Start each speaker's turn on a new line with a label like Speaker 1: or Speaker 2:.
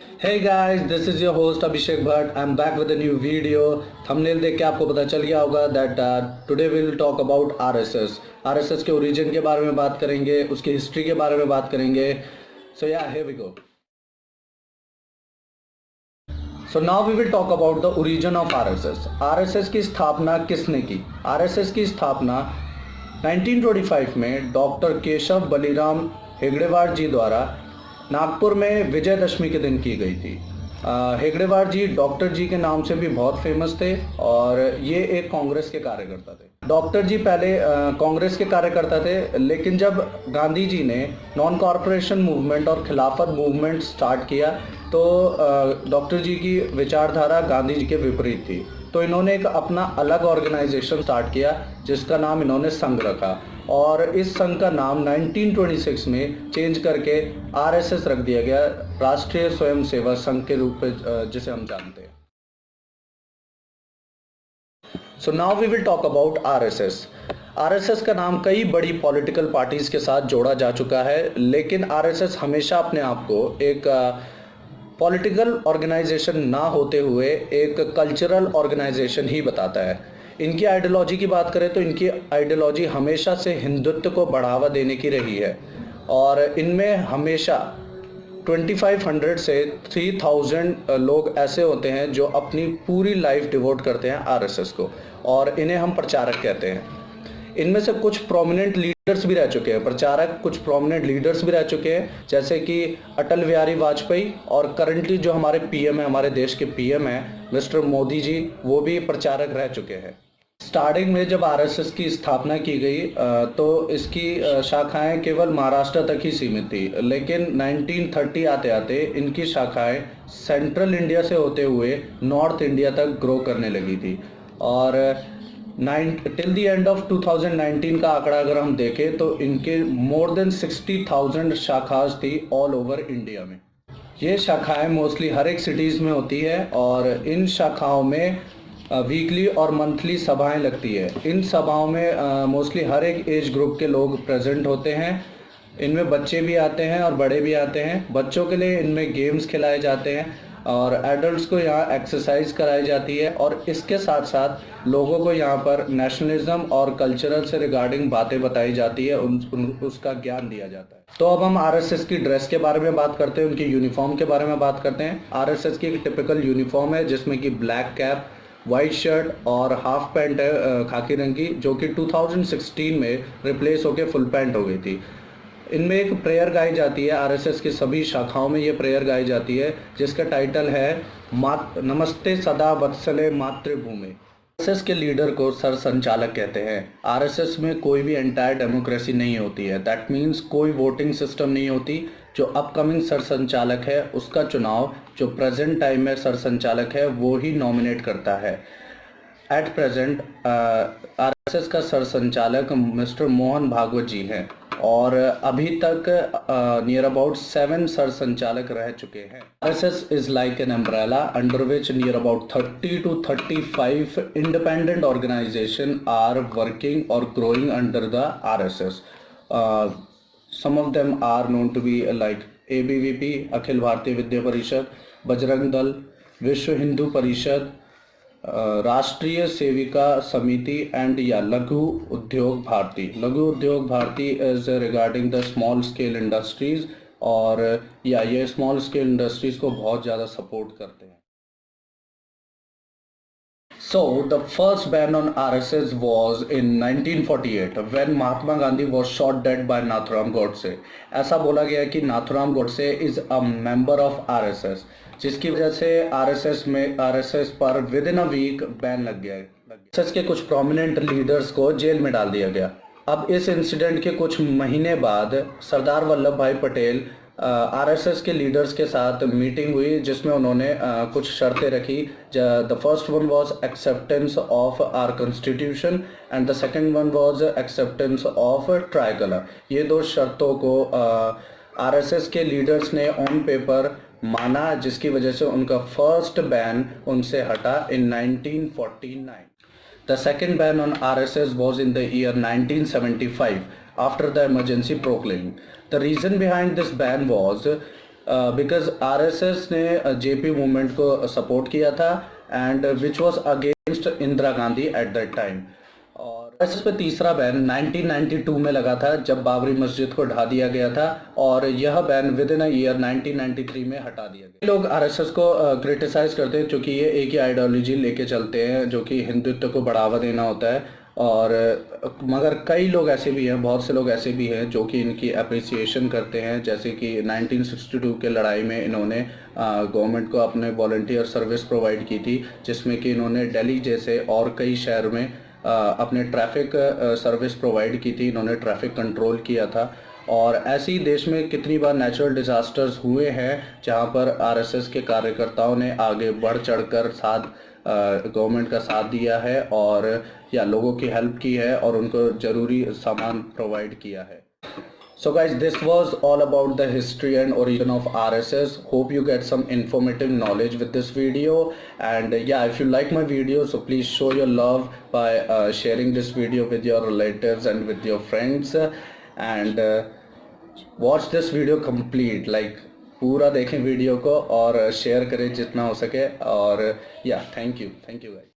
Speaker 1: Hey guys, this is your host Abhishek Bhatt. I'm back with a new video. Thumbnail देख के आपको पता चल गया होगा that today we will talk about RSS. RSS के origin के बारे में बात करेंगे, उसकी history के बारे में बात करेंगे. So yeah, here we go. So now we will talk about the origin of RSS. RSS की स्थापना किसने की? RSS की स्थापना 1925 में डॉक्टर केशव बलिराम हेगड़ेवार जी द्वारा नागपुर में विजयदशमी के दिन की गई थी। हेगड़ेवार जी डॉक्टर जी के नाम से भी बहुत फेमस थे और ये एक कांग्रेस के कार्यकर्ता थे। डॉक्टर जी पहले कांग्रेस के कार्यकर्ता थे, लेकिन जब गांधी जी ने नॉन कॉरपोरेशन मूवमेंट और खिलाफत मूवमेंट स्टार्ट किया तो डॉक्टर जी की विचारधारा गांधी जी के विपरीत थी। तो इन्होंने एक अपना अलग ऑर्गेनाइजेशन स्टार्ट किया जिसका नाम इन्होंने संघ रखा और इस संघ का नाम 1926 में चेंज करके आरएसएस रख दिया गया, राष्ट्रीय स्वयंसेवक संघ के रूप में जिसे हम जानते हैं। So now we will talk about RSS. RSS का नाम कई बड़ी पॉलिटिकल पार्टीज के साथ जोड़ा जा चुका है, लेकिन आरएसएस हमेशा अपने आप को एक पॉलिटिकल ऑर्गेनाइजेशन ना होते हुए एक कल्चरल ऑर्गेनाइजेशन ही बताता है। इनकी आइडियोलॉजी की बात करें तो इनकी आइडियोलॉजी हमेशा से हिंदुत्व को बढ़ावा देने की रही है और इनमें हमेशा 2500 से 3000 लोग ऐसे होते हैं जो अपनी पूरी लाइफ डिवोट करते हैं आरएसएस को और इन्हें हम प्रचारक कहते हैं। इनमें से कुछ प्रोमिनेंट लीडर्स भी रह चुके हैं, प्रचारक कुछ प्रोमिनेंट लीडर्स भी रह चुके हैं, जैसे कि अटल बिहारी वाजपेयी और करंटली जो हमारे पीएम है, हमारे देश के पीएम है मिस्टर मोदी जी, वो भी प्रचारक रह चुके हैं। स्टार्टिंग में जब आरएसएस की स्थापना की गई तो इसकी शाखाएं केवल महाराष्ट्र तक ही सीमित थी, लेकिन 1930 आते आते इनकी शाखाएं सेंट्रल इंडिया से होते हुए नॉर्थ इंडिया तक ग्रो करने लगी थी और टिल द एंड ऑफ 2019 का आंकड़ा अगर हम देखें तो इनके मोर देन 60,000 शाखाएं थी ऑल ओवर इंडिया में। ये शाखाएं मोस्टली हर एक सिटीज़ में होती है और इन शाखाओं में वीकली और मंथली सभाएं लगती है। इन सभाओं में मोस्टली हर एक एज ग्रुप के लोग प्रेजेंट होते हैं। इनमें बच्चे भी आते हैं और बड़े भी आते हैं। बच्चों के लिए इनमें गेम्स खिलाए जाते हैं और एडल्ट्स को यहाँ एक्सरसाइज कराई जाती है और इसके साथ साथ लोगों को यहाँ पर नेशनलिज्म और कल्चरल से रिगार्डिंग बातें बताई जाती है, उसका ज्ञान दिया जाता है। तो अब हम आरएसएस की ड्रेस के बारे में बात करते हैं, उनकी यूनिफॉर्म के बारे में बात करते हैं। आरएसएस की एक टिपिकल यूनिफॉर्म है जिसमें कि ब्लैक कैप, वाइट शर्ट और हाफ पैंट है खाकी रंग की, जो कि 2016 में रिप्लेस होकर फुल पैंट हो गई थी। इनमें एक प्रेयर गाई जाती है, आरएसएस की सभी शाखाओं में ये प्रेयर गाई जाती है जिसका टाइटल है नमस्ते सदा वत्सले मातृभूमि। आरएसएस के लीडर को सर संचालक कहते हैं। आरएसएस में कोई भी एंटायर डेमोक्रेसी नहीं होती है, दैट मीन्स कोई वोटिंग सिस्टम नहीं होती। जो अपकमिंग सर संचालक है उसका चुनाव जो प्रेजेंट टाइम में सर संचालक है वो ही नॉमिनेट करता है। एट प्रेजेंट आरएसएस का सर संचालक मिस्टर मोहन भागवत जी हैं और अभी तक नियर अबाउट 7 सर संचालक रह चुके हैं। RSS is like an umbrella under which near about 30 to 35 independent organization are working और growing under the RSS. Some of them are known to be like ABVP, Akhil Bharatiya Vidya परिषद, बजरंग दल, विश्व हिंदू परिषद, राष्ट्रीय सेविका समिति एंड या लघु Udyog Bharati. Laghu Udyog Bharati is regarding the small scale industries और या ये स्मॉल स्केल इंडस्ट्रीज को बहुत ज़्यादा सपोर्ट करते हैं। So the first ban on RSS was in 1948 when Mahatma Gandhi was shot dead by Nathuram Godse. ऐसा बोला गया कि Nathuram Godse is a member of RSS, जिसकी वजह से आरएसएस पर within a week ban लग गया। आरएसएस के कुछ प्रोमिनेंट लीडर्स को जेल में डाल दिया गया। अब इस इंसिडेंट के कुछ महीने बाद सरदार वल्लभ भाई पटेल आरएसएस के लीडर्स के साथ मीटिंग हुई जिसमें उन्होंने कुछ शर्तें रखी। The first one was acceptance of our constitution and the second one was acceptance of tricolour. ये दो शर्तों को आरएसएस के लीडर्स ने ऑन पेपर माना, जिसकी वजह से उनका फर्स्ट बैन उनसे हटा इन 1949। The second ban on RSS was in the year 1975 after the emergency proclaimed. The reason behind this ban was because RSS ने जेपी मूवमेंट को सपोर्ट किया था and which was against Indira Gandhi at that time. और RSS पे तीसरा ban 1992 में लगा था जब बाबरी मस्जिद को ढा दिया गया था, और यह ban with in a year 1993 में हटा दिया गया। लोग आरएसएस को क्रिटिसाइज करते हैं क्योंकि ये एक ही आइडियोलॉजी लेके चलते हैं जो कि हिंदुत्व को बढ़ावा देना होता है, और मगर कई लोग ऐसे भी हैं, बहुत से लोग ऐसे भी हैं जो कि इनकी अप्रिसिएशन करते हैं। जैसे कि 1962 के लड़ाई में इन्होंने गवर्नमेंट को अपने वॉलंटियर सर्विस प्रोवाइड की थी, जिसमें कि इन्होंने दिल्ली जैसे और कई शहर में अपने ट्रैफिक सर्विस प्रोवाइड की थी, इन्होंने ट्रैफिक कंट्रोल किया था। और ऐसे ही देश में कितनी बार नेचुरल डिज़ास्टर्स हुए हैं जहां पर आरएसएस के कार्यकर्ताओं ने आगे बढ़ चढ़कर साथ गवर्नमेंट का साथ दिया है और या लोगों की हेल्प की है और उनको ज़रूरी सामान प्रोवाइड किया है। So guys, this was all about the history and origin of RSS. Hope you get some informative knowledge with this video. And yeah, if you like my video, so please show your love by sharing this video with your relatives and with your friends. And watch this video complete, like पूरा देखें video को और share करें जितना हो सके। और yeah, thank you guys.